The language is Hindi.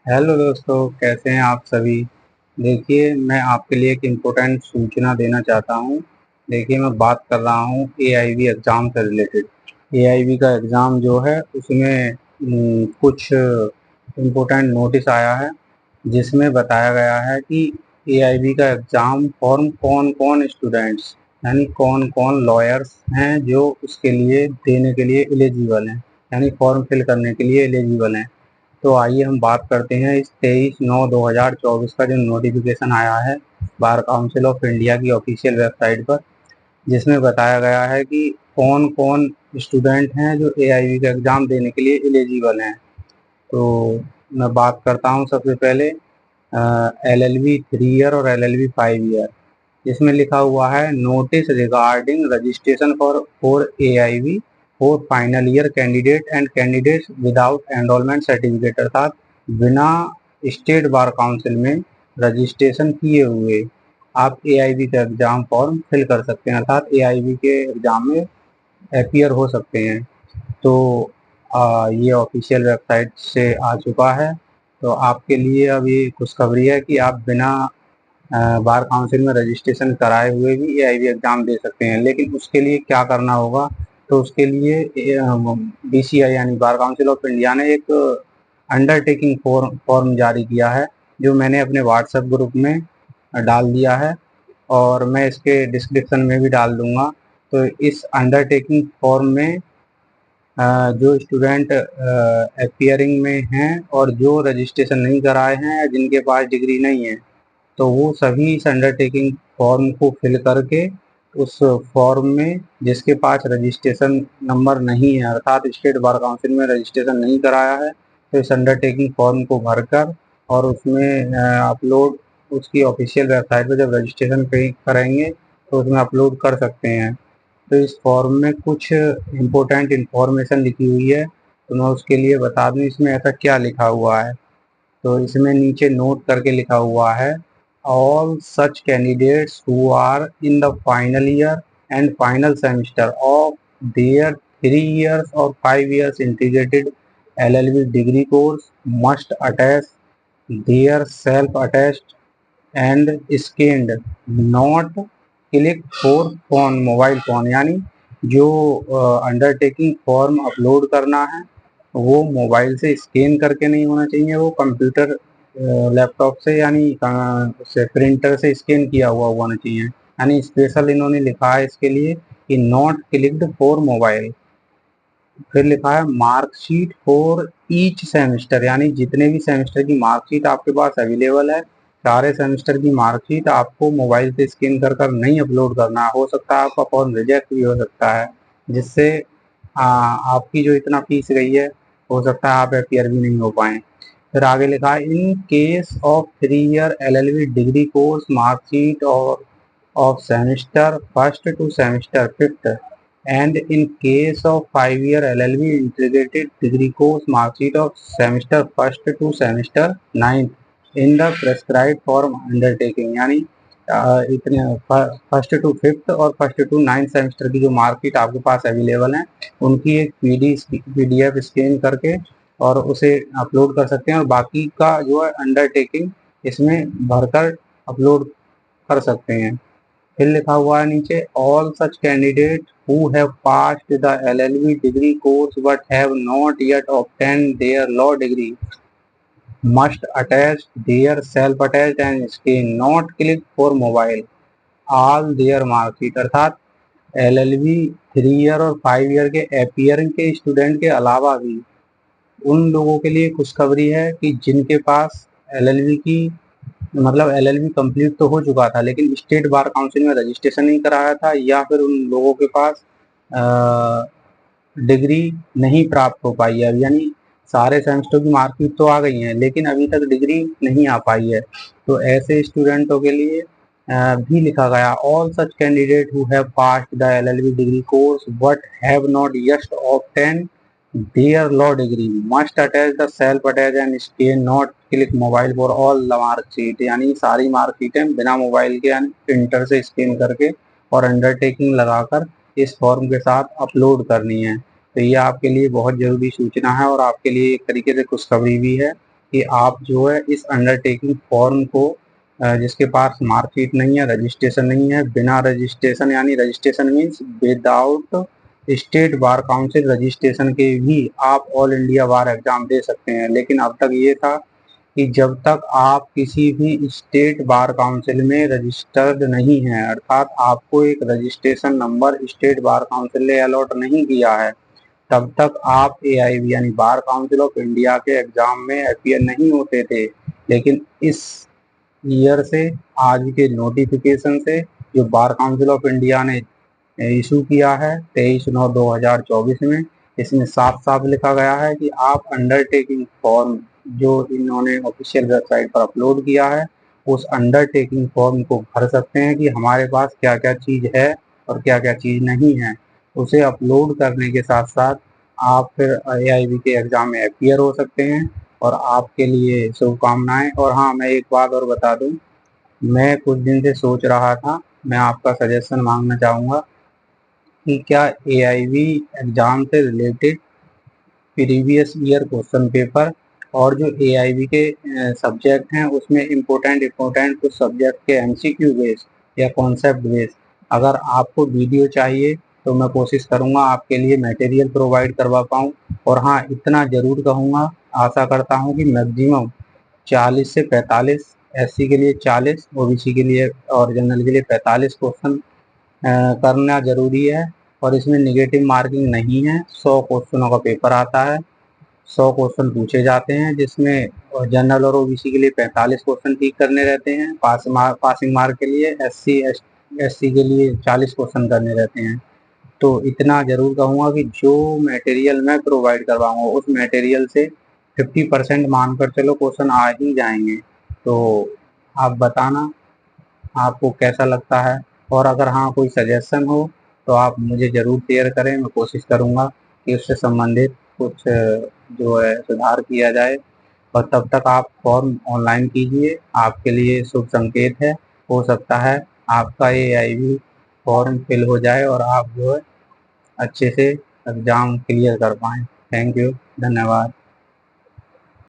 हेलो दोस्तों, कैसे हैं आप सभी। देखिए, मैं आपके लिए एक इम्पोर्टेंट सूचना देना चाहता हूँ। देखिए, मैं बात कर रहा हूँ एआईबी एग्ज़ाम से रिलेटेड। एआईबी का एग्ज़ाम जो है उसमें कुछ इम्पोर्टेंट नोटिस आया है, जिसमें बताया गया है कि एआईबी का एग्ज़ाम फॉर्म कौन कौन स्टूडेंट्स, यानी कौन कौन लॉयर्स हैं जो उसके लिए देने के लिए एलिजिबल हैं, यानी फॉर्म फिल करने के लिए एलिजिबल हैं। तो आइए हम बात करते हैं इस 23/9/2024 का जो नोटिफिकेशन आया है बार काउंसिल ऑफ इंडिया की ऑफिशियल वेबसाइट पर, जिसमें बताया गया है कि कौन कौन स्टूडेंट हैं जो एआईबी का एग्ज़ाम देने के लिए एलिजिबल हैं। तो मैं बात करता हूं सबसे पहले एलएलबी 3 ईयर और एलएलबी 5 ईयर। इसमें लिखा हुआ है notice regarding registration for AIB for final year candidate and candidates without enrolment certificate, अर्थात बिना स्टेट बार काउंसिल में रजिस्ट्रेशन किए हुए आप एआईबी का एग्ज़ाम फॉर्म फिल कर सकते हैं, अर्थात एआईबी के एग्ज़ाम में अपीयर हो सकते हैं। तो ये ऑफिशियल वेबसाइट से आ चुका है। तो आपके लिए अब ये खुशखबरी है कि आप बिना बार काउंसिल में रजिस्ट्रेशन कराए हुए भी एआईबी एग्ज़ाम दे सकते हैं। लेकिन उसके लिए क्या करना होगा, तो उसके लिए बीसीआई यानी बार काउंसिल ऑफ इंडिया ने एक अंडरटेकिंग फॉर्म जारी किया है, जो मैंने अपने व्हाट्सएप ग्रुप में डाल दिया है और मैं इसके डिस्क्रिप्शन में भी डाल दूंगा। तो इस अंडरटेकिंग फॉर्म में जो स्टूडेंट अपियरिंग में हैं और जो रजिस्ट्रेशन नहीं कराए हैं या जिनके पास डिग्री नहीं है, तो वो सभी इस अंडरटेकिंग फॉर्म को फिल करके उस फॉर्म में जिसके पास रजिस्ट्रेशन नंबर नहीं है, अर्थात स्टेट बार काउंसिल में रजिस्ट्रेशन नहीं कराया है, तो इस अंडरटेकिंग फॉर्म को भरकर और उसमें अपलोड उसकी ऑफिशियल वेबसाइट पर जब रजिस्ट्रेशन करेंगे तो उसमें अपलोड कर सकते हैं। तो इस फॉर्म में कुछ इम्पोर्टेंट इंफॉर्मेशन लिखी हुई है, तो मैं उसके लिए बता दूं इसमें ऐसा क्या लिखा हुआ है। तो इसमें नीचे नोट करके लिखा हुआ है, all such candidates who are in the final year and final semester of their 3 years और 5 years integrated LLB degree course must attach their self attached and scanned not click for phone mobile phone, यानी जो अंडरटेकिंग फॉर्म अपलोड करना है वो मोबाइल से स्कैन करके नहीं होना चाहिए, वो कंप्यूटर लैपटॉप से यानी उससे प्रिंटर से स्कैन किया हुआ होना चाहिए। यानी स्पेशल इन्होंने लिखा है इसके लिए कि नॉट क्लिक्ड फॉर मोबाइल। फिर लिखा है मार्कशीट फॉर ईच सेमेस्टर, यानी जितने भी सेमेस्टर की मार्कशीट आपके पास अवेलेबल है, सारे सेमेस्टर की मार्कशीट आपको मोबाइल से स्कैन कर कर नहीं अपलोड करना है। हो सकता है आपका फॉर्म रिजेक्ट भी हो सकता है, जिससे आपकी जो इतना फीस गई है हो सकता है आप अपियर भी नहीं हो पाए। फिर आगे लिखा है in case of 3 year LLB degree course marksheet और of semester first to semester fifth, and in case of 5 year LLB integrated degree course marksheet of semester first to semester ninth in the prescribed form undertaking, यानी इतने फर्स्ट टू फिफ्थ और फर्स्ट टू नाइन्थ सेमेस्टर की जो मार्कशीट आपके पास अवेलेबल हैं उनकी एक पीडीएफ स्कैन करके और उसे अपलोड कर सकते हैं, और बाकी का जो है अंडरटेकिंग इसमें भरकर अपलोड कर सकते हैं। फिर लिखा हुआ है नीचे all such candidate who have passed the LLB degree course but have not yet obtained their law degree must attach their self attached and scan not click for mobile all their marksheet, अर्थात एलएलबी 3 year और 5 year के अपीयरिंग के स्टूडेंट के अलावा भी उन लोगों के लिए खुशखबरी है कि जिनके पास एलएलबी की मतलब एलएलबी कंप्लीट तो हो चुका था लेकिन स्टेट बार काउंसिल में रजिस्ट्रेशन नहीं कराया था, या फिर उन लोगों के पास डिग्री नहीं प्राप्त हो पाई है, यानी सारे सेमेस्टर की मार्कशीट तो आ गई हैं लेकिन अभी तक डिग्री नहीं आ पाई है। तो ऐसे स्टूडेंटों के लिए भी लिखा गया all such candidate who have passed the LLB degree course but have not yet obtain their law degree must attach the self attach and scan not click mobile for all the marksheet, यानी सारी मार्कशीटें बिना मोबाइल के यानी प्रिंटर से स्कैन करके और अंडरटेकिंग लगाकर इस फॉर्म के साथ अपलोड करनी है। तो ये आपके लिए बहुत ज़रूरी सूचना है और आपके लिए एक तरीके से खुशखबरी भी है। कि आप जो है इस अंडरटेकिंग फॉर्म को जिसके पास मार्कशीट नहीं है, रजिस्ट्रेशन नहीं है, बिना रजिस्ट्रेशन यानी registration means without state bar council registration के भी आप ऑल इंडिया बार एग्जाम दे सकते हैं। लेकिन अब तक ये था कि जब तक आप किसी भी स्टेट बार काउंसिल में रजिस्टर्ड नहीं हैं, अर्थात आपको एक registration number state bar council ने अलॉट नहीं किया है, तब तक आप एआईबी यानी बार काउंसिल ऑफ इंडिया के एग्जाम में अपीयर नहीं होते थे। लेकिन इस ईयर से, आज के नोटिफिकेशन से, जो बार काउंसिल ऑफ इंडिया ने इशू किया है 23/9/2024 में, इसमें साफ साफ लिखा गया है कि आप अंडरटेकिंग फॉर्म जो इन्होंने ऑफिशियल वेबसाइट पर अपलोड किया है, उस अंडरटेकिंग फॉर्म को भर सकते हैं कि हमारे पास क्या क्या चीज़ है और क्या क्या चीज़ नहीं है। उसे अपलोड करने के साथ साथ आप फिर एआईबी के एग्ज़ाम में अपीयर हो सकते हैं, और आपके लिए शुभकामनाएं। और हाँ, मैं एक बात और बता दूं, मैं कुछ दिन से सोच रहा था, मैं आपका सजेशन मांगना चाहूँगा कि क्या एआईबी एग्ज़ाम से related previous year question paper और जो एआईबी के सब्जेक्ट हैं उसमें इम्पोर्टेंट कुछ सब्जेक्ट के एमसीक्यू बेस्ड या कॉन्सेप्ट बेस्ड, अगर आपको वीडियो चाहिए तो मैं कोशिश करूंगा आपके लिए मटेरियल प्रोवाइड करवा पाऊँ। और हाँ, इतना ज़रूर कहूँगा, आशा करता हूँ कि मैक्सिमम 40 से 45, एससी के लिए 40, ओबीसी के लिए और जनरल के लिए 45 क्वेश्चन करना जरूरी है। और इसमें निगेटिव मार्किंग नहीं है, 100 क्वेश्चनों का पेपर आता है, 100 क्वेश्चन पूछे जाते हैं, जिसमें जनरल और ओबीसी के लिए 45 क्वेश्चन ठीक करने रहते हैं पासिंग मार्क के लिए, एससी के लिए 40 क्वेश्चन करने रहते हैं। तो इतना जरूर कहूँगा कि जो मटेरियल मैं प्रोवाइड करवाऊँगा उस मटेरियल से 50% मानकर चलो क्वेश्चन आ ही जाएंगे। तो आप बताना आपको कैसा लगता है, और अगर हाँ कोई सजेशन हो तो आप मुझे ज़रूर शेयर करें, मैं कोशिश करूँगा कि उससे संबंधित कुछ जो है सुधार किया जाए। और तब तक आप फॉर्म ऑनलाइन कीजिए, आपके लिए शुभ संकेत है, हो सकता है आपका एआईबी फॉर्म फिल हो जाए और आप जो है अच्छे से एग्ज़ाम क्लियर कर पाएँ। थैंक यू, धन्यवाद।